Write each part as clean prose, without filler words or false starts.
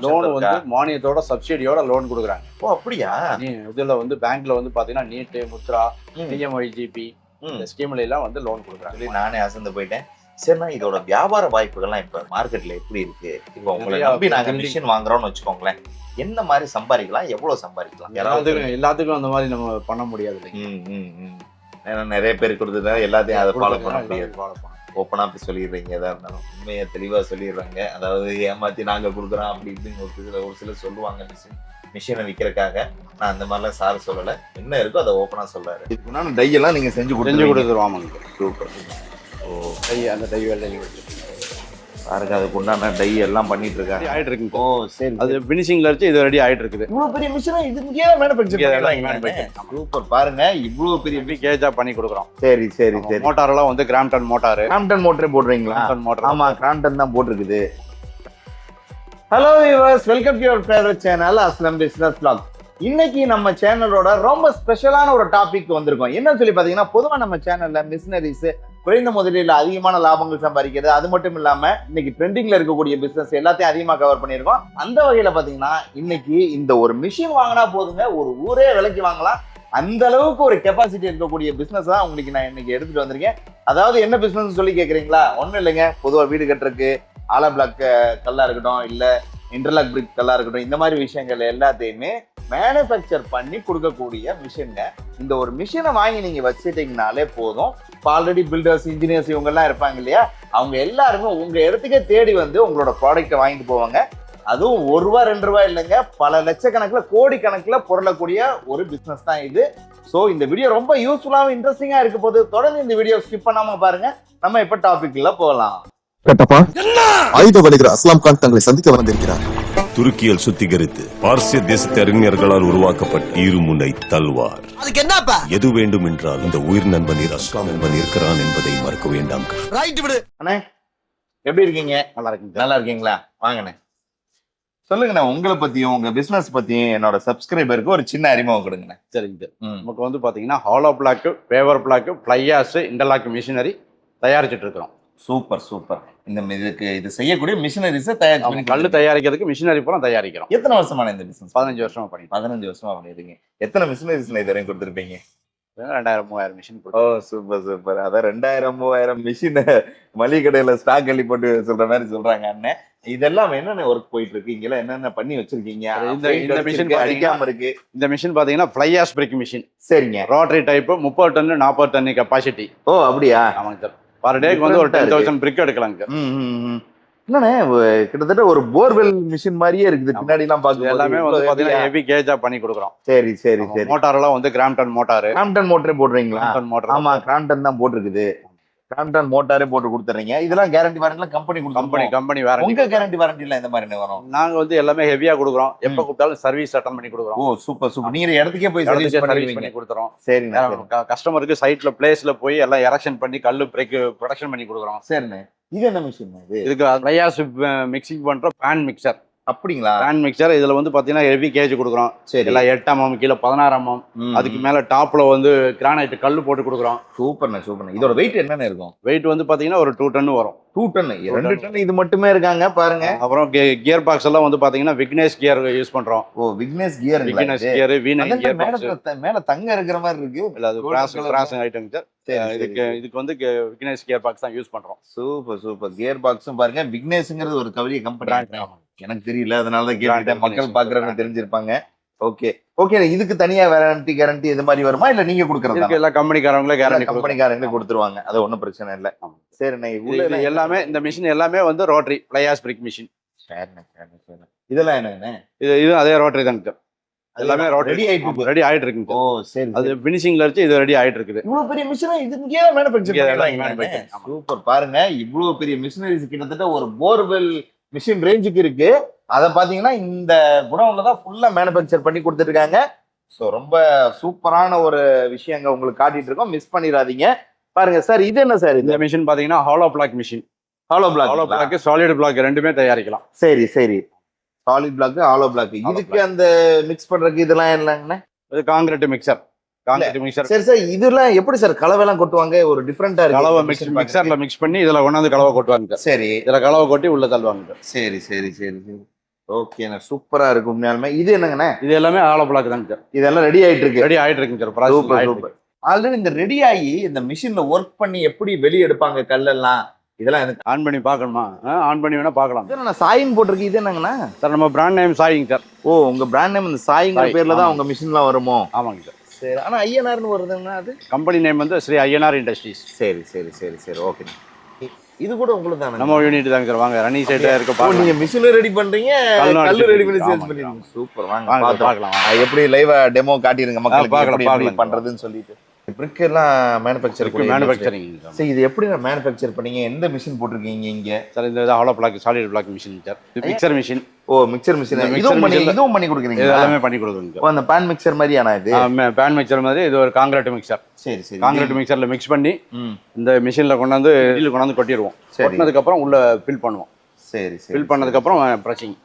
Loan வந்து மானியத்தோட சப்சிடியோட loan கொடுக்குறாங்க. ஓ அப்படியா? இதுல வந்து பேங்க்ல வந்து பாத்தீங்கன்னா நீட், முத்ரா, பிஎம்ஒய்ஜிபி இந்த ஸ்கீம்ல எல்லாம் வந்து லோன் கொடுக்குறாங்க. நானே அசந்து போயிட்டேன். சரிண்ணா, இதோட வியாபார வாய்ப்புகள்லாம் இப்ப மார்க்கெட்ல எப்படி இருக்கு? இப்போ உங்களை நம்பி நாங்க மிஷின் வாங்குறோம்னு வச்சுக்கோங்களேன், என்ன மாதிரி சம்பாதிக்கலாம், எவ்வளவு சம்பாதிக்கலாம்? எல்லாத்துக்கும் அந்த மாதிரி நம்ம பண்ண முடியாது. ஏன்னா நிறைய பேர் கொடுத்துட்டா எல்லாத்தையும் அதை ஃபாலோ பண்ண முடியாது. ஓப்பனா போய் சொல்லிடுறீங்க, எதா இருந்தாலும் உண்மையை தெளிவா சொல்லிடுறாங்க. அதாவது ஏமாத்தி நாங்க கொடுக்குறோம் அப்படி இப்படின்னு ஒரு சிலர் சொல்லுவாங்க மிஷினை விற்கிறதுக்காக. நான் அந்த மாதிரிலாம் சார் சொல்லலை, என்ன இருக்கோ அதை ஓப்பனா சொல்றாரு. இதுக்குன்னா டை எல்லாம் நீங்க செஞ்சு கொடுத்துருவோம். சூப்பர். ஓ டை, அந்த டை வேலை பாருங்க, அதுக்கு உண்டான டை எல்லாம் பண்ணிட்டு இருக்காங்க, ஆயிட்டு இருக்குங்க. ஓ சரி, அது பினிஷிங்ல வச்சு இது ரெடி ஆயிட்டு இருக்குது. இவ்வளவு பெரிய மிஷினா இதுக்கே மேனுஃபேக்சர். சூப்பர். பாருங்க, இவ்வளவு பெரிய கேஜா பண்ணி கொடுக்குறோம். சரி சரி சரி. மோட்டார் எல்லாம் வந்து கிராம்டன் மோட்டார். கிராம்டன் மோட்டரே போடுறீங்களா? மோட்டார். ஆமா, கிராம்டன் தான் போட்டிருக்குது. Hello viewers, welcome to your favourite channel Aslam business vlog. இன்னைக்கு நம்ம சேனலோட ரொம்ப ஸ்பெஷலான ஒரு டாபிக் வந்திருக்கோம். என்னன்னு சொல்லி பாத்தீங்கன்னா, பொதுவா நம்ம சேனல்ல மிஷினரிஸ், குறைந்த முதலீடுல அதிகமான லாபங்கள் சம்பாதிக்கிறது, அது மட்டும் இல்லாம இன்னைக்கு ட்ரெண்டிங்ல இருக்கக்கூடிய பிசினஸ் எல்லாத்தையும் அதிகமா கவர் பண்ணியிருக்கோம். அந்த வகையில பாத்தீங்கன்னா, இன்னைக்கு இந்த ஒரு மிஷின் வாங்கினா போதுங்க, ஒரு ஊரே விலைக்கு வாங்கலாம், அந்த அளவுக்கு ஒரு கெப்பாசிட்டி இருக்கக்கூடிய பிசினஸ் தான் உங்களுக்கு நான் இன்னைக்கு எடுத்துட்டு வந்திருக்கேன். அதாவது என்ன பிசினஸ் சொல்லி கேக்குறீங்களா? ஒண்ணும் இல்லைங்க, பொதுவா வீடு கட்டுறதுக்கு ஆலா பிளாக் கல்லா இருக்கட்டும், இல்ல இன்டர்லாக் பிரிக் கல்லா இருக்கட்டும், இந்த மாதிரி விஷயங்கள் எல்லாத்தையுமே மேனுஃபேக்சர் பண்ணி கொடுக்கக்கூடிய மிஷின்ங்க. இந்த ஒரு மிஷினை வாங்கி நீங்க வச்சுட்டீங்கனாலே போதும், ஆல்ரெடி பில்டர்ஸ், இன்ஜினியர்ஸ் இவங்க எல்லாம் இருப்பாங்க இல்லையா, அவங்க எல்லாருமே உங்க இடத்துக்கே தேடி வந்து உங்களோட ப்ராடக்ட்டை வாங்கிட்டு போவாங்க. அதுவும் ₹1 ₹2 இல்லைங்க, பல லட்சக்கணக்கில் கோடி கணக்கில் பொருளக்கூடிய ஒரு பிசினஸ் தான் இது. ஸோ இந்த வீடியோ ரொம்ப யூஸ்ஃபுல்லாகவும் இன்ட்ரெஸ்டிங்கா இருக்க போது. தொடர்ந்து இந்த வீடியோ ஸ்கிப் பண்ணாம பாருங்க. நம்ம இப்ப டாபிக்ல போகலாம். கட்டப்பா, ஆயுத வணிகர் அஸ்லாம் கான் தங்களை சந்திக்க வந்திருக்கிறார். துருக்கியில் சுத்திகரித்து பார்சிய தேசத்து அறிஞர்களால் உருவாக்கப்பட்ட இருமுனை தல்வார். எது வேண்டும் என்றால் இந்த உயிர் நண்பன் அஸ்லாம் என்பன் இருக்கிறான் என்பதை மறக்க வேண்டாம். அண்ணே, எப்படி இருக்கீங்க? நல்லா இருக்குங்க. நல்லா இருக்கீங்களா? வாங்கண்ணே, சொல்லுங்கண்ணா, உங்களை பத்தியும் உங்க பிசினஸ் பத்தியும் என்னோட சப்ஸ்கிரைபருக்கு ஒரு சின்ன அறிமுகம் கொடுங்கண்ணே. சரிங்க. நமக்கு வந்து பாத்தீங்கன்னா hollow block, paver block, fly ash, interlock machinery தயாரிச்சுட்டு இருக்கிறோம். Super super. இந்த இதுக்கு இது செய்யக்கூடிய மிஷினரிஸ் தயாரிச்சு கல்லு தயாரிக்கிறதுக்கு மிஷினரி பூரா தயாரிக்கிறோம். எத்தனை வருஷமான இந்த பிசினஸ்? 15 வருஷமா பண்ணி. 15 வருஷமா பண்ணிருக்கீங்க. எத்தனை மிஷினரிஸ் இது வரைக்கும் கொடுத்துருப்பீங்க? 2000-3000 மிஷின். ஓ சூப்பர் சூப்பர். அதான் 2000-3000 மிஷின் மளிகை கடையில ஸ்டாக் அள்ளி போட்டு சொல்ற மாதிரி சொல்றாங்க அண்ணன். இதெல்லாம் என்னென்ன ஒர்க் போயிட்டு இருக்கு, இங்க என்னென்ன பண்ணி வச்சிருக்கீங்க? இந்த மிஷின் அடிக்காம இருக்கு. இந்த மிஷின் பாத்தீங்கன்னா பிளையாஸ் பிரிக் மிஷின். சரிங்க. Rotary type, 30 ton 40 ton capacity. ஓ அப்படியா? ஆமாங்க சார். பர் டேக்கு வந்து ஒரு 10,000 பிரிக் எடுக்கலாங்க. என்னண்ணே, கிட்டத்தட்ட ஒரு போர்வெல் மிஷின் மாதிரியே இருக்குது பின்னாடி எல்லாம் பாக்குறது. எல்லாமே வந்து பாத்தீங்கன்னா ஹெவி கேஜா பண்ணி கொடுக்குறோம். சரி சரி சரி. மோட்டார் எல்லாம் வந்து கிராம்டன் மோட்டார். கிராம்டன் மோட்டரே போடுறீங்களா? மோட்டார். ஆமா, கிராம்டன் தான் போட்டுருக்குது. கிராம்டன் மோட்டாரே போட்டு கொடுத்துறீங்க. இதெல்லாம் கேரண்டி வாரண்டி கம்பெனி வாரண்டி. உங்க கேரண்டி வாரண்டி எல்லாம் இந்த மாதிரி வரும்? நாங்க வந்து எல்லாமே ஹெவியா கொடுக்குறோம். எப்ப கூப்பிட்டாலும் சர்வீஸ் அட்டன் பண்ணி கொடுக்குறோம். ஓ சூப்பர் சூப்பர். நீங்க இடத்துக்கே போய் சர்வீஸ் பண்ணி கொடுத்துறோம். சரிண்ணே. கஸ்டமருக்கு சைட்ல பிளேஸ்ல போய் எல்லாம் எரெக்ஷன் பண்ணி கல்லு பிரேக் ப்ரொடக்ஷன் பண்ணி கொடுக்குறோம். சரிண்ணே. இது என்ன மிஷின்? இதுக்கு பிளையாஸ் மிக்சிங் பண்ற பேன் மிக்சர். அப்படிங்களா? Pan mixer. இதுல வந்து பாத்தீங்கன்னா ஹெவி கேஜ் கொடுக்குறோம். சரி. எல்லாம் 8 mm, கீழே 16 mm. அதுக்கு மேல டாப்ல வந்து கிரானைட் கல்லு போட்டு கொடுக்குறோம். சூப்பர்ண்ணே சூப்பர்ண்ணே. இதோட வெயிட் என்னென்ன இருக்கும்? வெயிட் வந்து பாத்தீங்கன்னா ஒரு 2 டன் வரும். 2 டன்? 2 டன் இது மட்டுமே இருக்காங்க பாருங்க. அப்புறம் கியர் பாக்ஸ் எல்லாம் வந்து பாத்தீங்கன்னா விக்னேஷ் கியர் யூஸ் பண்றோம். ஓ Vignesh gear. Vignesh gear, V9 gear box. மேல தங்க இருக்கிற மாதிரி இருக்கு. இல்ல, அது கிராஸ் ஐட்டம் சார். இதுக்கு வந்து விக்னேஷ் கியர் பாக்ஸ் தான் யூஸ் பண்றோம். Super super. கியர் பாக்ஸும் பாருங்க. விக்னேஷ்ங்கிறது ஒரு கவரிய கம்பெனி. எனக்கு தெரியல, அதனால தான் கேட்டுட்டேன். மக்கள் பாக்குறவங்க தெரிஞ்சிருப்பாங்க. Okay okay. இதுக்கு தனியா வாரண்டி கேரண்டி இது மாதிரி வருமா, இல்ல நீங்க கொடுக்கறது? எல்லா கம்பெனிக்காரங்களே கேரண்டி கம்பெனிக்காரங்களே கொடுத்துருவாங்க. அது ஒன்றும் பிரச்சனை இல்லை. சரிண்ணே. உள்ள எல்லாமே இந்த மிஷின் எல்லாமே வந்து ரோட்டரி பிளையாஸ் பிரிக் மிஷின். இதெல்லாம் என்னங்க? இது அதே ரோட்டரி தாங்க. எல்லாமே ரெடி ஆயிட்டு இருக்குங்க. ஓ சரி. அது பினிஷிங்ல இருக்கு. இது ரெடி ஆயிட்டு இருக்குது. இவ்வளவு பெரிய மிஷினை இதுக்கே மேனுஃபேக்சர். சூப்பர். பாருங்க, இவ்வளவு பெரிய மிஷினரிஸ் கிட்டத்தட்ட ஒரு போர்வெல் மிஷின் ரேஞ்சுக்கு இருக்கு. அதை பாத்தீங்கன்னா இந்த குடவுன்ல தான் ஃபுல்லா மேனுஃபேக்சர் பண்ணி கொடுத்துருக்காங்க. ஸோ ரொம்ப சூப்பரான ஒரு விஷயங்க உங்களுக்கு காட்டிட்டு இருக்கோம், மிஸ் பண்ணிடாதீங்க. பாருங்க சார், இது என்ன சார்? இந்த மிஷின் பாத்தீங்கன்னா hollow block machine. Hollow block, solid block ரெண்டுமே தயாரிக்கலாம். சரி சரி. Solid block, hollow block. இதுக்கு அந்த மிக்ஸ் பண்றதுக்கு இதெல்லாம் இல்லைங்கண்ணா? இது காங்கிரீட் மிக்சர். Concrete mixer. சரி சார், இதெல்லாம் எப்படி சார் கலவைலாம் கொட்டுவாங்க? ஒரு டிஃபரெண்டா இருக்கு. கலவை மிக்சர்ல மிக்ஸ் பண்ணி இதுல கொண்டாந்து கலவை கொட்டுவாங்க. சரி, இதுல கலவை கொட்டி உள்ள தள்ளுவாங்க. சரி சரி சரி சரி. ஓகேண்ணா, சூப்பரா இருக்கு உண்மையாலுமே. இது என்னங்கண்ணே? இது எல்லாமே ஆலோ பிளாக் தாங்க சார். இதெல்லாம் ரெடி ஆயிட்டு இருக்கு. ரெடி ஆயிட்டு இருக்குங்க சார். Super super. ஆல்ரெடி இந்த ரெடி ஆகி இந்த மிஷின்ல ஒர்க் பண்ணி எப்படி வெளியே எடுப்பாங்க கல்லெல்லாம், இதெல்லாம் எனக்கு ஆன் பண்ணி பார்க்கணுமா? ஆன் பண்ணி வேணா பார்க்கலாம். நான் சாயின் போட்டிருக்கு. இது என்னங்கண்ணா? சார் நம்ம பிராண்ட் நேம் சாயிங்க சார். ஓ, உங்க பிராண்ட் நேம் இந்த சாயிங்கிற சாய், பேர்ல தான் ஆமாங்க. உங்க மிஷின்லாம் வருமோ? ஆமாங்க சார். சரி, ஆனா ஐஎன்ஆர்னு வருதுங்கண்ணா அது? கம்பெனி நேம் வந்து ஸ்ரீ ஐயனார் இண்டஸ்ட்ரீஸ். சரி சரி சரி சரி. ஓகே, இது கூட உங்களுக்கு தானே? நம்ம யூனிட் தாங்க சார். வாங்க ரன்னிங் சைடா இருக்க ஓ, பாருங்க. நீங்க மிஷின் ரெடி பண்றீங்க, கல்லு ரெடி பண்ணி சேல்ஸ் ஆமாங்க. பண்றீங்க. சூப்பர். வாங்க வாங்க பார்க்கலாம். பார்க்கலாம். எப்படி லைவா டெமோ காட்டிருங்க மக்களுக்கு பார்க்கலாம், எப்படி பார்க்கலாம். பண்றதுன்னு சொல்லிட்டு. பிரிக் எல்லாம் மேனுஃபேக்சர் மேனுஃபேக்சரிங் சரி, இது எப்படி நான் மேனுஃபேக்சர் பண்ணீங்க? எந்த மிஷின் போட்டிருக்கீங்க இங்க? சார். இந்த hollow block solid block machine sir. இது mixer machine. Oh, mixer machine. இந்த இதுவும் mixer machine இதுவும் பண்ணி கொடுக்குறீங்க? இது எல்லாமே பண்ணி கொடுக்குங்க ஓ, அந்த பான் மிக்சர் மாதிரியானா இது? பேன் மிக்சர் மாதிரி. இது ஒரு காங்கிரீட் மிக்சர். சரி சரி. காங்கிரீட் மிக்சர்ல மிக்ஸ் பண்ணி ம், இந்த மிஷின்ல கொண்டாந்து வெளியில கொண்டாந்து கொட்டிடுவோம். சரி. கொட்டினதுக்கு அப்புறம் உள்ள ஃபில் பண்ணுவோம். சரி சரி. ஃபில் பண்ணதுக்கு அப்புறம் பிரஷிங்.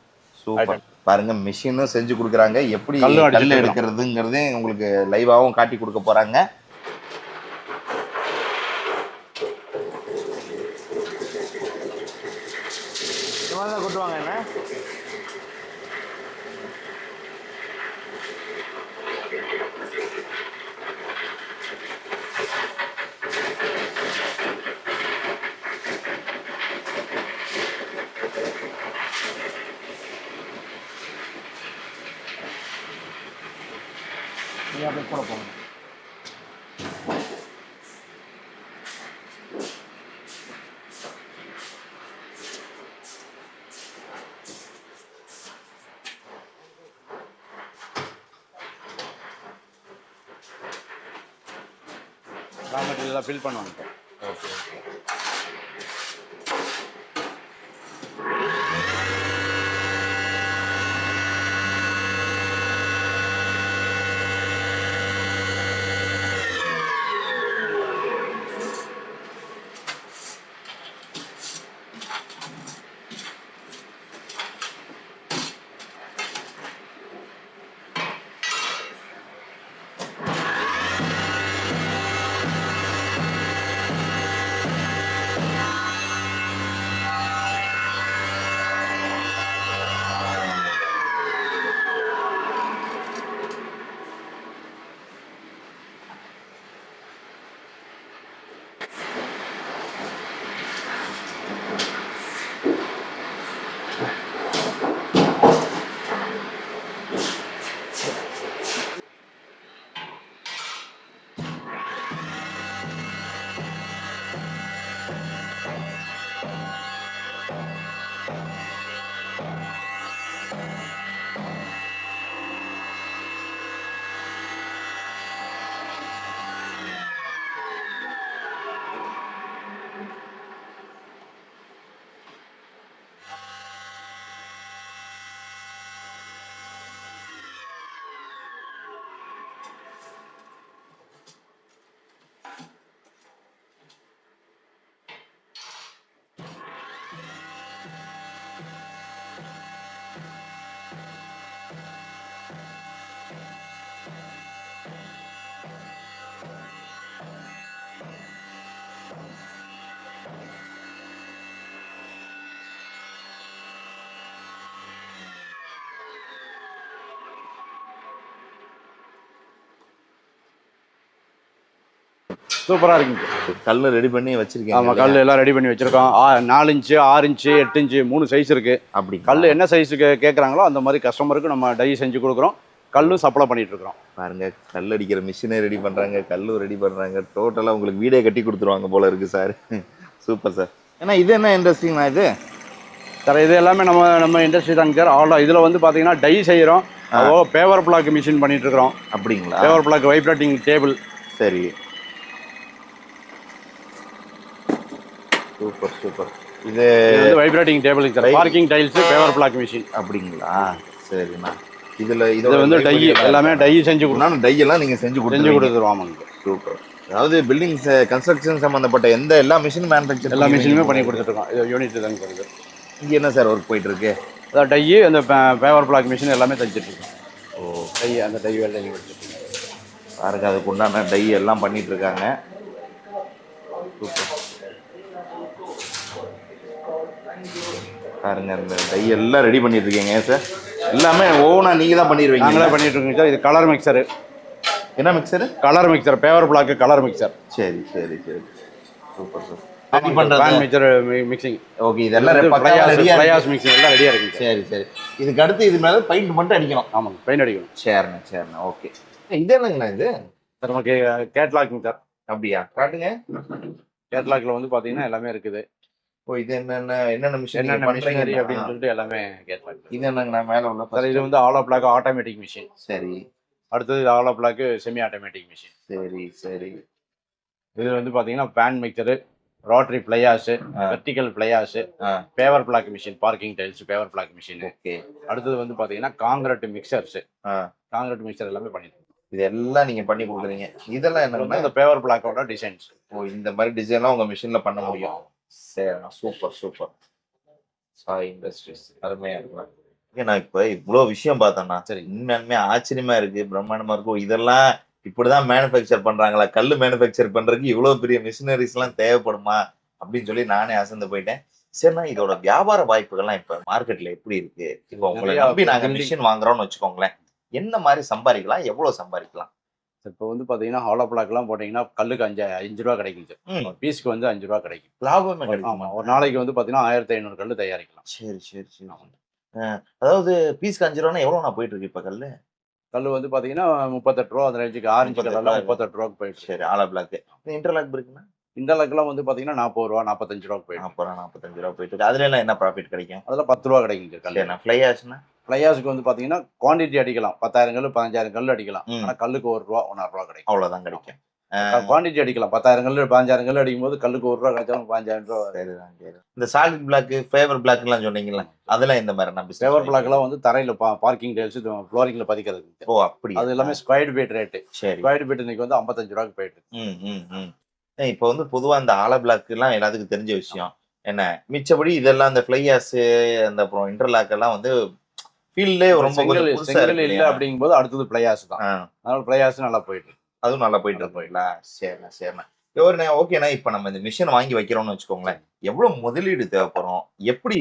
சூப்பர். பாருங்க, மிஷினும் செஞ்சு கொடுக்குறாங்க. எப்படி கல்லு அடிச்சு கல் எடுக்கிறதுங்கிறதே உங்களுக்கு லைவாவும் காட்டி கொடுக்க போறாங்க. கொட்டுவாங்க என்ன? கூட போங்க. ரா மெட்டீரியல் ஃபில் பண்ணுவாங்க. ஓகே. சூப்பரா இருக்குங்க. கல்லு ரெடி பண்ணி வச்சிருக்கீங்க? ஆமா, கல் எல்லாம் ரெடி பண்ணி வச்சிருக்கோம். 4 இன்ச்சு, 6 இன்ச்சு, 8 இன்ச்சு 3 சைஸ் இருக்கு. அப்படி கல் என்ன சைஸுக்கு கேட்குறாங்களோ அந்த மாதிரி கஸ்டமருக்கு நம்ம டை செஞ்சு கொடுக்குறோம். கல்லும் சப்ளை பண்ணிட்டு இருக்கிறோம். பாருங்க, கல் அடிக்கிற மிஷினே ரெடி பண்றாங்க, கல்லும் ரெடி பண்றாங்க. டோட்டலா உங்களுக்கு வீடே கட்டி கொடுத்துருவாங்க போல இருக்கு சார். Super sir. ஏன்னா இது என்ன இண்டஸ்ட்ரிங்கண்ணா இது? சார் இது எல்லாமே நம்ம இண்டஸ்ட்ரி தாங்க சார். ஆல்ரெடி இதில் வந்து பார்த்தீங்கன்னா டை செய்கிறோம். பேவர் பிளாக் மிஷின் பண்ணிட்டு இருக்கிறோம். அப்படிங்களா? Paver block vibrating table. சரி, சூப்பர் சூப்பர். இது vibrating table sir. Parking tiles paver block machine. அப்படிங்களா? சரிண்ணா. இதுல இது வந்து டை எல்லாமே டை செஞ்சு கொடுக்கணும். டை எல்லாம் நீங்க செஞ்சு கொடுத்துருவோம். சூப்பர். அதாவது பில்டிங்ஸ் கன்ஸ்ட்ரக்ஷன் சம்பந்தப்பட்ட எல்லா மிஷினும் மேனுஃபேக்சர் எல்லா மிஷினுமே பண்ணி கொடுத்துருக்கோம். இது யூனிட் தாங்க சார். இது இங்கே என்ன சார் ஒர்க் போயிட்டு இருக்கு? அதான் டை, அந்த பேவர் பிளாக் மிஷின் எல்லாமே தச்சுட்டு இருக்கோம். ஓ, டை அந்த டை வேலை நீங்கள் வச்சுருக்கீங்க. பாருங்க அதுக்கு உண்டான டை எல்லாம் பண்ணிட்டு இருக்காங்க. பாருங்க இந்த டை எல்லாம் ரெடி பண்ணிட்டு இருக்கீங்க சார். எல்லாமே ஓனா நீங்க தான் பண்ணிடுவீங்க? நாங்களே பண்ணிட்டு இருக்கோங்க சார். இது கலர் மிக்சரு. என்ன mixer? Colour mixer, paver block colour mixer. சரி சரி சரி, சூப்பர் சார். ரெடி பண்றது பேன் மிக்சர் மிக்சிங். ஓகே, இதெல்லாம் ஃபிளையாஸ் மிக்சிங் எல்லாம் ரெடியா இருக்கு. சரி சரி. இதுக்கு அடுத்து இது மேல பெயிண்ட் மட்டும் அடிக்கணும். ஆமாங்க, பெயிண்ட் அடிக்கணும். சரிண்ணா சரிண்ணா. ஓகே, இது என்னங்கண்ணா இது? சார் நமக்கு கேட்லாக் சார். அப்படியா, காட்டுங்க. கேட்லாக்ல வந்து பாத்தீங்கன்னா எல்லாமே இருக்குது. ஓ, இது என்னென்ன மிஷின் என்னென்ன மிஷினரி அப்படின்னு சொல்லிட்டு எல்லாமே கேட்லாக். இது என்னங்கண்ணா மேல உள்ள? சார் இது வந்து ஆலோ பிளாக் ஆட்டோமேட்டிக் மிஷின். சரி. அடுத்தது hollow block semi automatic machine. சரி சரி. இது வந்து பாத்தீங்கன்னா pan mixer, rotary fly ash, vertical fly ash, paver block machine, parking tiles paver block machine. Okay. அடுத்தது வந்து பாத்தீங்கன்னா காங்கிரட் மிக்சர்ஸ். காங்கிரட் மிக்சர் எல்லாமே பண்ணிருக்கோம். இது எல்லாம் நீங்க பண்ணி கொடுக்குறீங்க. இதெல்லாம் என்னன்னா இந்த பேவர் பிளாக்கோட டிசைன்ஸ். ஓ, இந்த மாதிரி டிசைன்லாம் உங்க மிஷின்ல பண்ண முடியும். சரிண்ணா, சூப்பர் சூப்பர். சாய் இண்டஸ்ட்ரீஸ் அருமையா இருக்கும். நான் இப்ப இவ்வளவு விஷயம் பார்த்தேன்னா சரி, உண்மையாலுமே ஆச்சரியமா இருக்கு, பிரம்மாண்டமா இருக்கும். இதெல்லாம் இப்படிதான் மேனுஃபேக்சர் பண்றாங்களா? கல் மேனுஃபேக்சர் பண்றதுக்கு இவ்வளவு பெரிய மிஷினரிஸ் எல்லாம் தேவைப்படுமா அப்படின்னு சொல்லி நானே அசந்து போயிட்டேன். சரிண்ணா, இதோட வியாபார வாய்ப்புகள்லாம் இப்ப மார்க்கெட்ல எப்படி இருக்கு? இப்போ உங்களை நம்பி நாங்க மிஷின் வாங்குறோம்னு வச்சுக்கோங்களேன், என்ன மாதிரி சம்பாதிக்கலாம், எவ்வளவு சம்பாதிக்கலாம்? இப்போ வந்து பாத்தீங்கன்னா ஹாலோ பிளாக்லாம் போட்டீங்கன்னா கல்லுக்கு 5 ரூபா கிடைக்கும் சார். பீஸ்க்கு வந்து 5 ரூபா கிடைக்கும். லாபமே ஆமா, கிடைக்கும். ஒரு நாளைக்கு வந்து பாத்தீங்கன்னா 1500 கல் தயாரிக்கலாம். சரி சரி சரி. அதாவது பீஸ்க்கு 5 ரூபானா எவ்வளவு போயிட்டு இருக்கு இப்ப கல்லு? கல் வந்து பாத்தீங்கன்னா 38 ரூபா அந்த ரேஞ்சுக்கு. ஆரஞ்சு கலர்லாம் 38 ரூபாய்க்கு போயிட்டு. சரி, ஆலோ பிளாக். இன்டர்லாக் இருக்குன்னா இன்டர்லாக்லாம் வந்து பாத்தீங்கன்னா 40 ரூபா 45 ரூபாய்க்கு போயிட்டு. 40 ரூபா 45 ரூபா போயிட்டு இருக்கு. அதுல எல்லாம் என்ன ப்ராஃபிட் கிடைக்கும்? அதுல 10 ரூபா கிடைக்கும் கல். ஃபிளையாஸ்னா? ஃபிளையாஸுக்கு வந்து பாத்தீங்கன்னா குவான்டிட்டி அடிக்கலாம். 10,000 கல் 15,000 கல் அடிக்கலாம். ஆனா கல்லுக்கு 1 ரூபா 1.5 ரூபா கிடைக்கும். அவ்வளவுதான் கிடைக்கும். குவான்டிட்டி அடிக்கலாம். 10,000 கல் 15,000 கல் அடிக்கும் போது கல்லுக்கு 1 ரூபா கிடைச்சாலும் 15,000 ரூபா. சரிதான். இந்த சாலிட் பிளாக், ஃபேவர் பிளாக் எல்லாம் சொன்னீங்களா, அதெல்லாம் இந்த மாதிரி நம்ம ஃபேவர் பிளாக் எல்லாம் வந்து தரையில பார்க்கிங் டைல்ஸ் ஃப்ளோரிங்ல பதிக்கிறது. ஓ, அப்படி. அது எல்லாமே ஸ்கொயர் ஃபீட் ரேட்டு. சரி. ஸ்கொயர் ஃபீட் இன்னைக்கு வந்து 55 ரூபாய்க்கு போயிட்டு. இப்போ வந்து பொதுவா இந்த ஆலோ பிளாக் எல்லாம் எல்லாத்துக்கும் தெரிஞ்ச விஷயம் என்ன. மிச்சபடி இதெல்லாம் இந்த ஃபிளையாஸ், அந்த அப்புறம் இன்டர்லாக் எல்லாம் வந்து ஃபீல்ட்லயே ரொம்ப செங்கல் இல்ல அப்படிங்கும்போது அடுத்தது பிளையாஸ் தான். அதனால பிளையாஸ் நல்லா போயிட்டு, அதுவும் நல்லா போயிட்டு போயிடல. சரிண்ணா சரிண்ணா. ஓகேண்ணா, இப்போ நம்ம இந்த மிஷின் வாங்கி வைக்கிறோம்னு வச்சுக்கோங்களேன், எவ்வளவு முதலீடு தேவைப்படும், எப்படி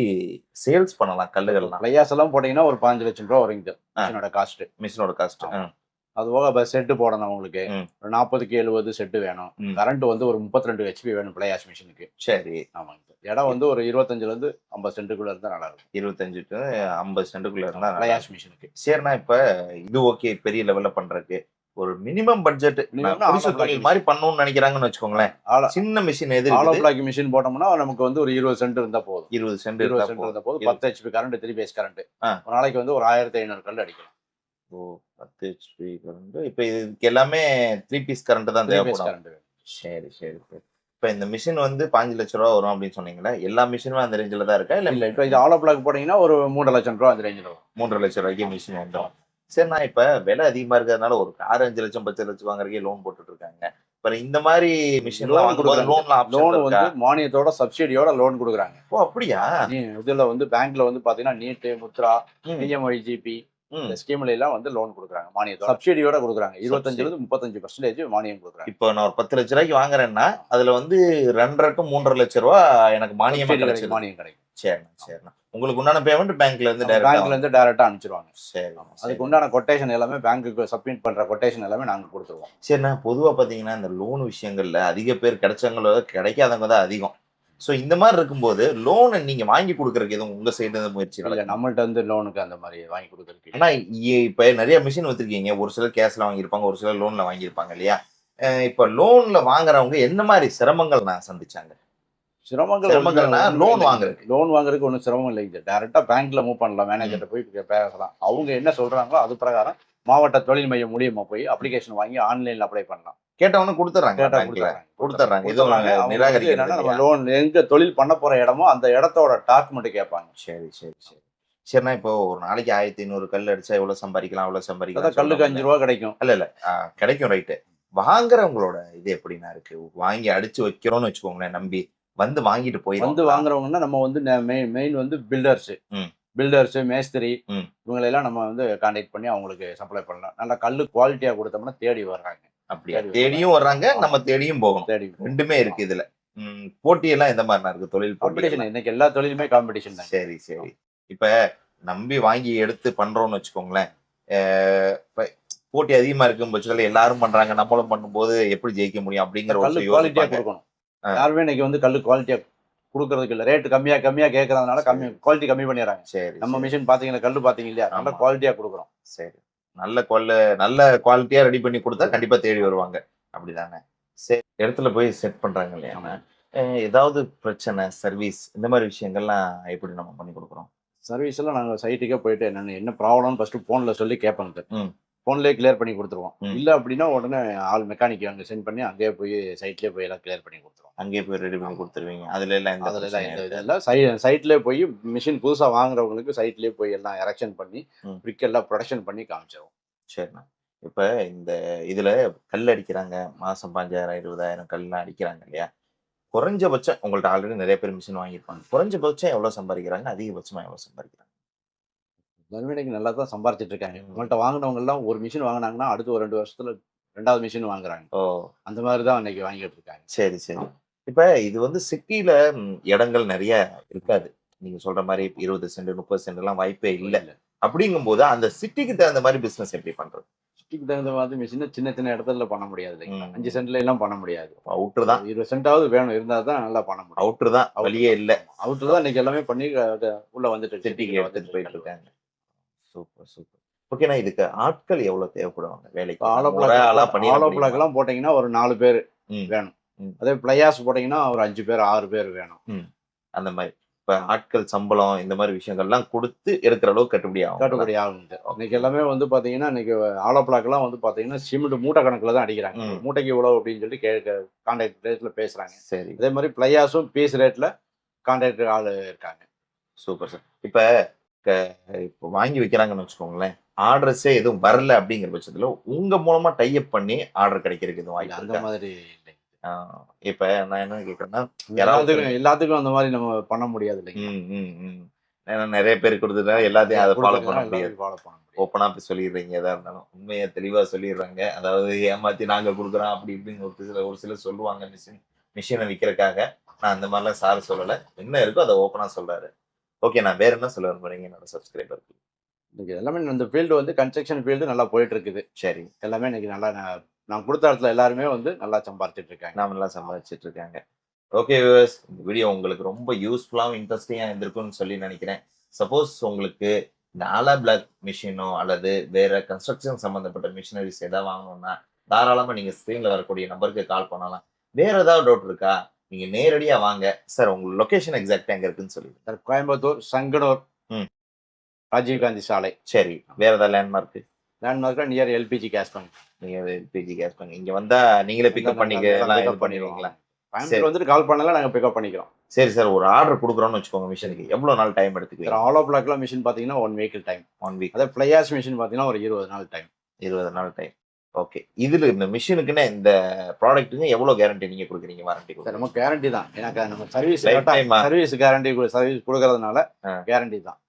சேல்ஸ் பண்ணலாம் கல்லுகள்லாம்? பிளையாஸ் எல்லாம் போட்டீங்கன்னா ஒரு 15 லட்சம் ரூபா வருங்க மிஷினோட காஸ்ட். மிஷினோட காஸ்ட். அது போக செட்டு போடணும் உங்களுக்கு. ஒரு 40க்கு 70 செட்டு வேணும். கரண்ட் வந்து ஒரு 32 HP வேணும் பிளையாஸ் மிஷினுக்கு. சரி. ஆமாங்க. இடம் வந்து ஒரு 25ல இருந்து 50 சென்ட்டுக்குள்ள இருந்தா நல்லா இருக்கும். 25 to 50 சென்ட்டுக்குள்ள இருந்தா பிளையாஸ் மிஷினுக்கு. சரிண்ணா, இப்ப இது ஓகே, பெரிய லெவல்ல பண்றதுக்கு ஒரு மினிமம் பட்ஜெட் மாதிரி பண்ணணும்னு நினைக்கிறாங்கன்னு வச்சுக்கோங்களேன், சின்ன மிஷின் எது? ஆலோ பிளாக் மிஷின் போட்டோம்னா நமக்கு வந்து ஒரு 20 சென்ட் இருந்தா போதும். 20 சென்ட் இருந்தா போதும். 10 HP கரண்ட், 3 பேஸ் கரண்ட். ஒரு நாளைக்கு வந்து ஒரு 1500 கல் அடிக்கலாம். ஓ, 10 HP கரண்ட். இப்ப இதுக்கு எல்லாமே 3 பீஸ் கரண்ட் தான் தேவைப்படும். சரி சரி. இப்ப இந்த மிஷின் வந்து 5 லட்சம் ரூபா வரும் அப்படின்னு சொன்னீங்களா? எல்லா மிஷினும் அந்த ரேஞ்சில தான் இருக்கா? இல்ல இப்ப இது ஆலோ பிளாக் போட்டீங்கன்னா ஒரு 3 லட்சம் ரூபா அந்த ரேஞ்சில் வரும். 3 லட்சம் ரூபாய்க்கு மிஷின் வந்துடும். சரி, நான் இப்ப விலை அதிகமா இருக்கிறதுனால ஒரு கார் 5 லட்சம் 10 லட்சம் வாங்குறதுக்கே லோன் போட்டுட்டு இருக்காங்க. இப்ப இந்த மாதிரி மிஷின் லோன் வந்து மானியத்தோட சப்சிடியோட லோன் கொடுக்குறாங்க. ஓ, அப்படியா? இதுல வந்து பேங்க்ல வந்து பாத்தீங்கன்னா நீட், முத்ரா, PMYGP இந்த ஸ்கீம்ல எல்லாம் வந்து லோன் கொடுக்குறாங்க. மானியத்தோட சப்சிடியோட கொடுக்குறாங்க. 25ல இருந்து 35% மானியம் கொடுக்குறாங்க. இப்போ நான் ஒரு 10 லட்ச ரூபாய்க்கு வாங்குறேன்னா அதுல வந்து 2.5 to 3.5 லட்சம் ரூபா எனக்கு மானியம் கிடைக்கும். சரிண்ணா சரிண்ணா. உங்களுக்கு உண்டான பேமெண்ட் பேங்க்ல இருந்து டைரக்டா அனுப்பிச்சிருவாங்க. சரி. அதுக்கு உண்டான கொட்டேஷன் எல்லாமே பேங்க்குக்கு சப்மிட் பண்ற கொட்டேஷன் எல்லாமே நாங்க கொடுத்துருவோம். சரிண்ணா, பொதுவா பாத்தீங்கன்னா இந்த லோன் விஷயங்கள்ல அதிக பேர் கிடைச்சவங்களோ கிடைக்காதவங்க தான் அதிகம். ஸோ இந்த மாதிரி இருக்கும்போது லோன் நீங்க வாங்கி கொடுக்கறதுக்கு எதுவும் உங்க சைடு இருந்து முயற்சி இல்லை? நம்மள்ட்ட வந்து லோனுக்கு அந்த மாதிரி வாங்கி கொடுக்கறதுக்கு. ஆனா இப்ப நிறைய மிஷின் வச்சிருக்கீங்க, ஒரு சிலர் கேஷ்ல வாங்கியிருப்பாங்க, ஒரு சிலர் லோன்ல வாங்கியிருப்பாங்க இல்லையா? இப்ப லோன்ல வாங்குறவங்க என்ன மாதிரி சிரமங்கள் நான் சந்திச்சாங்க? சிரமங்கள்னா லோன் வாங்குறதுக்கு ஒன்றும் சிரமம் இல்லைங்க. டைரக்டா பேங்க்ல மூவ் பண்ணலாம், மேனேஜர்கிட்ட போய் பேசலாம். அவங்க என்ன சொல்றாங்களோ அது பிரகாரம் மாவட்ட தொழில் மையம் மூலியமா போய் அப்ளிகேஷன் வாங்கி ஆன்லைன்ல அப்ளை பண்ணலாம். கேட்டவனு கொடுத்துறாங்க. நம்ம லோன் எங்க தொழில் பண்ண போற இடமோ அந்த இடத்தோட டாக்குமெண்ட் கேட்பாங்க. சரி சரி சரி. சரிண்ணா, இப்போ ஒரு நாளைக்கு 1500 கல் அடிச்சா எவ்வளவு சம்பாதிக்கலாம்? கல்லுக்கு 5 ரூபா கிடைக்கும். இல்ல கிடைக்கும். ரைட்டு. வாங்குறவங்களோட இது எப்படின்னா இருக்கு? வாங்கி அடிச்சு வைக்கிறோம்னு வச்சுக்கோங்களேன், நம்பி வந்து வாங்கிட்டு போய் வாங்குறவங்கன்னா நம்ம வந்து மெயின் வந்து பில்டர்ஸ். பில்டர்ஸ், மேஸ்திரி ம். இவங்களெல்லாம் நம்ம வந்து கான்டாக்ட் பண்ணி அவங்களுக்கு சப்ளை பண்ணலாம். நல்லா கல்லு குவாலிட்டியா கொடுத்தோம்னா தேடி வர்றாங்க. அப்படியா? சரி. தேடியும் வர்றாங்க, நம்ம தேடியும் போகணும். தேடி ரெண்டுமே இருக்கு இதுல. போட்டியெல்லாம் எந்த மாதிரி இருக்கு? தொழில் காம்படிஷன். போட்டி. இன்னைக்கு எல்லா தொழிலுமே காம்படிஷன் தான். சரி சரி. இப்ப நம்பி வாங்கி எடுத்து பண்றோம்னு வச்சுக்கோங்களேன். இப்ப போட்டி அதிகமா இருக்கும் பட்சத்துல எல்லாரும் பண்றாங்க, நம்மளும் பண்ணும்போது எப்படி ஜெயிக்க முடியும் அப்படிங்கிற கல்லு ஒரு குவாலிட்டியா யோசிப்பாங்க. கொடுக்கணும். யாருமே இன்னைக்கு வந்து கல்லு குவாலிட்டியா கொடுக்கறதுக்கு இல்ல. ரேட் கம்மியா கேட்கறதுனால குவாலிட்டி கம்மி பண்ணிடுறாங்க. சரி. நம்ம மிஷின் பாத்தீங்கன்னா கல்லு பாத்தீங்க இல்லையா, நல்ல ஆமா. குவாலிட்டியா கொடுக்குறோம். சரி. நல்ல குவாலிட்டியா ரெடி பண்ணி கொடுத்தா கண்டிப்பா தேடி வருவாங்க. அப்படிதானே? சரி. இடத்துல போய் செட் பண்றாங்க இல்லையா? ஏதாவது பிரச்சனை, சர்வீஸ் இந்த மாதிரி விஷயங்கள்லாம் எப்படி நம்ம பண்ணி கொடுக்குறோம்? சர்வீஸ் எல்லாம் நாங்க சைட்டுக்கே போயிட்டு என்ன ப்ராப்ளம்னு ஃபர்ஸ்ட் போன்ல சொல்லி கேட்பாங்க. ம். போன்லயே கிளியர் பண்ணி கொடுத்துருவோம். ம். இல்ல அப்படின்னா உடனே ஆள் மெக்கானிக் அங்க சென்ட் பண்ணி அங்கேயே போய் சைட்லயே போய் எல்லாம் கிளியர் பண்ணி கொடுத்துருவோம். அங்கேயே போய் ரெடி பண்ணி கொடுத்துருவீங்க. அதுல எல்லாம் எந்த அதுல எல்லாம் பிரச்சனையும் எந்த இருக்காது. இதெல்லாம் சைட்லயே போய் மிஷின் புதுசா வாங்குறவங்களுக்கு சைட்லயே போய் எல்லாம் எரெக்ஷன் பண்ணி ம். பிரிக் எல்லாம் ப்ரொடக்ஷன் பண்ணி காமிச்சிருவோம். சரிண்ணா. இப்ப இந்த இதுல கல் அடிக்கிறாங்க, மாசம் 5,000 20,000 கல்லாம் அடிக்கிறாங்க இல்லையா? குறைஞ்சபட்சம் உங்கள்ட்ட ஆல்ரெடி நிறைய பேர் மிஷின் வாங்கியிருப்பாங்க. குறைஞ்சபட்சம் எவ்வளவு சம்பாதிக்கிறாங்க? அதிகபட்சமா எவ்வளவு சம்பாதிக்கிறாங்க? எல்லாருமே இன்னைக்கு நல்லா தான் சம்பாரிச்சிட்டு இருக்காங்க. ம். உங்கள்ட்ட வாங்கினவங்க எல்லாம் ஒரு மிஷின் வாங்கினாங்கன்னா அடுத்து ஒரு 2 வருஷத்துல 2வது மிஷின் வாங்குறாங்க. ஓ! அந்த மாதிரி தான் இன்னைக்கு வாங்கிட்டு இருக்காங்க. சரி சரி. இப்ப இது வந்து சிட்டில இடங்கள் நிறைய இருக்காது. நீங்க சொல்ற மாதிரி 20 சென்ட் 30 சென்ட் எல்லாம் வாய்ப்பே இல்ல. அப்படிங்கும்போது அந்த சிட்டிக்கு தகுந்த மாதிரி பிசினஸ் எப்படி பண்றது? சிட்டிக்கு தகுந்த மாதிரி மிஷின் சின்ன இடத்துல பண்ண முடியாது இல்லைங்களா? ம். 5 சென்ட்ல எல்லாம் பண்ண முடியாது. அவுட்டர் தான். 20 சென்டாவது வேணும், இருந்தா தான் நல்லா பண்ண முடியும். அவுட்டர் தான். வழியே இல்ல. அவுட்டர் தான் இன்னைக்கு எல்லாமே பண்ணி உள்ள வந்துட்டு சிட்டிக்கு எடுத்துட்டு போயிட்டு இருக்காங்க. Super super. ஓகேண்ணா, இதுக்கு ஆட்கள் எவ்வளவு தேவைப்படுவாங்க வேலைக்கு? ஒரே ஆளா பண்ணி ஆலோ பிளாக் எல்லாம் போட்டீங்கன்னா ஒரு 4 பேர் ம். வேணும். ம். அதே பிளையாஸ் போட்டீங்கன்னா ஒரு 5 பேர் 6 பேர் வேணும். அந்த மாதிரி இப்ப ஆட்கள் சம்பளம் இந்த மாதிரி விஷயங்கள்லாம் கொடுத்து எடுக்கிற அளவுக்கு கட்டுப்படி ஆகும். கட்டுப்படி ஆகுது. இன்னைக்கு எல்லாமே வந்து பாத்தீங்கன்னா இன்னைக்கு ஆலோ பிளாக் எல்லாம் வந்து பாத்தீங்கன்னா சிமெண்ட் மூட்டை கணக்குல தான் அடிக்கிறாங்க. ம். மூட்டைக்கு இவ்வளவு அப்படின்னு சொல்லி கான்ட்ராக்ட் ரேட்ல பேசுறாங்க. சரி. அதே மாதிரி பிளையாஸும் பீஸ் ரேட்ல கான்ட்ராக்ட் ஆள் இருக்காங்க. Super sir. இப்ப இப்போ வாங்கி வைக்கிறாங்கன்னு வச்சுக்கோங்களேன், ஆர்டர்ஸே எதுவும் வரல அப்படிங்கிற பட்சத்துல உங்க மூலமா டைப் பண்ணி ஆர்டர் கிடைக்கிறதுக்கு எதுவும் வாய்ப்பு அந்த இருக்கா? மாதிரி இல்லை. இப்ப நான் என்ன கேக்குறேன்னா, எல்லாத்துக்கும் அந்த மாதிரி நம்ம பண்ண முடியாது இல்லைங்க. ஏன்னா நிறைய பேர் கொடுத்துட்டா எல்லாத்தையும் அதை ஃபாலோ பண்ண முடியாது. எல்லாத்தையும் follow பண்ண முடியாது. ஓப்பனா போய் சொல்லிடுறீங்க, எதா இருந்தாலும் உண்மையை தெளிவா சொல்லிடுறாங்க. அதாவது ஏமாத்தி நாங்க கொடுக்குறோம் அப்படி இப்படின்னு ஒரு சிலர் சொல்லுவாங்க. மிஷினை விற்கிறதுக்காக. நான் அந்த மாதிரிலாம் சார் சொல்லல. என்ன இருக்கோ அதை ஓப்பனா சொல்றாரு. ஓகே, நான் வேற என்ன சொல்ல விரும்புறீங்க என்னோட சப்ஸ்கிரைபருக்கு? இன்னைக்கு எல்லாமே இந்த ஃபீல்டு வந்து கன்ஸ்ட்ரக்ஷன் ஃபீல்டு நல்லா போயிட்டு இருக்குது. சரி. எல்லாமே இன்னைக்கு நல்லா நான் கொடுத்த இடத்துல எல்லாருமே வந்து நல்லா சம்பாரிச்சிட்டு இருக்காங்க. நாம எல்லாம் சம்பாதிச்சிட்டு இருக்காங்க. ஓகே வியூவர்ஸ், இந்த வீடியோ உங்களுக்கு ரொம்ப யூஸ்ஃபுல்லாகவும் இன்ட்ரெஸ்டிங்காக இருந்திருக்கும்னு சொல்லி நினைக்கிறேன். சப்போஸ் உங்களுக்கு இந்த ஆலா பிளாக் மிஷினோ அல்லது வேற கன்ஸ்ட்ரக்ஷன் சம்பந்தப்பட்ட மிஷினரிஸ் ஏதாவது வாங்கணும்னா தாராளமாக நீங்கள் ஸ்க்ரீனில் வரக்கூடிய நம்பருக்கு கால் பண்ணலாம். வேற ஏதாவது டவுட் இருக்கா? நீங்கள் நேரடியாக வாங்க. சார் உங்க லொக்கேஷன் எக்ஸாக்டாக எங்கே இருக்குன்னு சொல்லிடுங்க. சார், கோயம்புத்தூர் சங்கனூர் ராஜீவ்காந்தி சாலை. சரி. வேற ஏதாவது லேண்ட்மார்க்? லேண்ட்மார்க்ல நியர் எல்பிஜி கேஸ் பங்க். நீங்கள் எல்பிஜி கேஸ் பண்ணி இங்கே வந்தா நீங்களே பிக்கப் பண்ணிக்க எல்லாம் இது பண்ணிடுவீங்களா? கோயம்புத்தூர் வந்துட்டு கால் பண்ணலாம், நாங்கள் பிக்கப் பண்ணிக்கிறோம். சரி சார், ஒரு ஆர்டர் கொடுக்குறோம்னு வச்சுக்கோங்க, மிஷினுக்கு எவ்வளோ நாள் டைம் எடுத்துக்குவீங்க? சார், ஆலோ பிளாக்ல மிஷின் பார்த்தீங்கன்னா 1 வீக் டைம். 1 வீக். அதே பிளையாஸ் மிஷின் பார்த்தீங்கன்னா ஒரு 20 நாள் டைம். 20 நாள் டைம். ஓகே. இதுல இந்த மிஷினுக்குன்னு இந்த ப்ராடக்ட்டுக்கு எவ்வளவு கேரண்டி நீங்க கொடுக்குறீங்க? வாரண்டி சார், நம்ம கேரண்டி தான். எனக்கு நம்ம சர்வீஸ் Lifetime ஆ? சர்வீஸ் கேரண்டி சர்வீஸ் கொடுக்கறதுனால கேரண்டி தான்.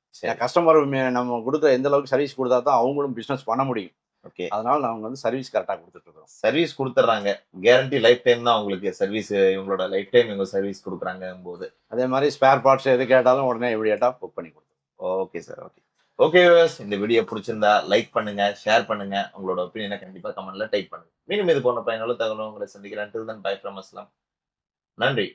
கஸ்டமர் நம்ம கொடுத்த எந்த அளவுக்கு சர்வீஸ் கொடுத்தா தான் அவங்களும் பிசினஸ் பண்ண முடியும். ஓகே. அதனால நாங்க வந்து சர்வீஸ் கரெக்டா கொடுத்துட்டு இருக்கோம். சர்வீஸ் கொடுத்துறாங்க. கேரண்டி லைஃப் டைம் தான் உங்களுக்கு சர்வீஸ். இவங்களோட லைஃப் டைம் இவங்க சர்வீஸ் கொடுக்குறாங்க போது அதே மாதிரி ஸ்பேர் பார்ட்ஸ் எது கேட்டாலும் உடனே இமிடியேட்டா புக் பண்ணி கொடுத்துருவோம். Okay sir. Okay. Okay viewers, இந்த வீடியோ பிடிச்சிருந்தா லைக் பண்ணுங்க, ஷேர் பண்ணுங்க, உங்களோட ஒப்பீனியனை கண்டிப்பா கமெண்ட்ல டைப் பண்ணுங்க. மீண்டும் இது போன்ற பயனுள்ள தகவல் உங்களை சந்திக்கிறேன். Till then, bye from Aslam. நன்றி.